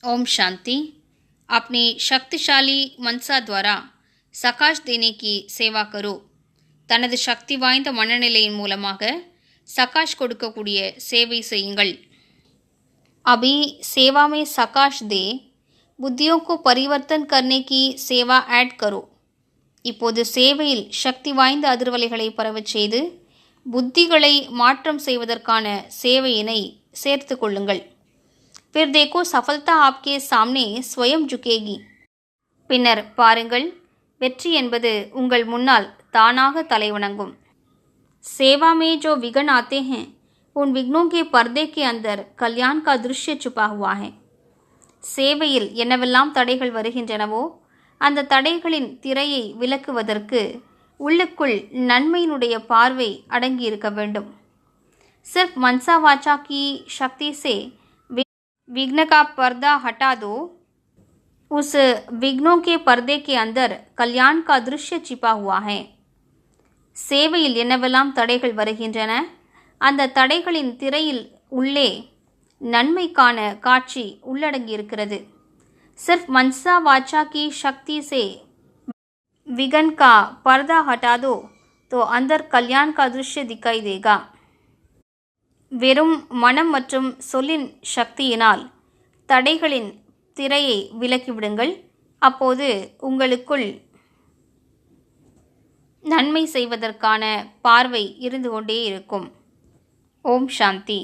ओम शांति। अपनी शक्तिशाली मनसा द्वारा सकाश देने की सेवा करो। தனது சக்தி வாய்ந்த மனநிலையின் மூலமாக சகாஷ் கொடுக்கக்கூடிய சேவை செய்யுங்கள்। अभी सेवा में सकाश दे बुद्धियों को परिवर्तन करने की सेवा ऐड करो। இப்போது சேவையில் சக்தி வாய்ந்த அதிர்வலைகளை பரவச் செய்து புத்திகளை மாற்றம் செய்வதற்கான சேவையினை சேர்த்து கொள்ளுங்கள்। फिर देखो सफलता आपके सामने स्वयं झुकेगी। பின்னர் பாருங்கள், வெற்றி என்பது உங்கள் முன்னால் தானாக தலைவணங்கும்। सेवा में जो विघ्न आते हैं उन विघ्नों के पर्दे के अंदर कल्याण का दृश्य छुपा हुआ है। சேவையில் என்னவெல்லாம் தடைகள் வருகின்றனவோ அந்த தடைகளின் திரையை விலக்குவதற்கு உள்ளுக்குள் நன்மையினுடைய பார்வை அடங்கியிருக்க வேண்டும்। सिर्फ मनसा वाचा की शक्ति से विघ्न का पर्दा हटा दो, उस विघ्नों के पर्दे के अंदर कल्याण का दृश्य छिपा हुआ है। சேவையில் என்னவெல்லாம் தடைகள் வருகின்றன, அந்த தடைகளின் திரையில் உள்ளே நன்மைக்கான காட்சி உள்ளடங்கியிருக்கிறது। सिर्फ मनसा वाचा की शक्ति से विघ्न का पर्दा हटा दो तो अंदर कल्याण का दृश्य दिखाई देगा। வெறும் மனம் மற்றும் சொல்லின் சக்தியினால் தடைகளின் திரையை விலக்கிவிடுங்கள்। அப்போது உங்களுக்குள் நன்மை செய்வதற்கான பார்வை இருந்து கொண்டே இருக்கும்। ஓம் சாந்தி।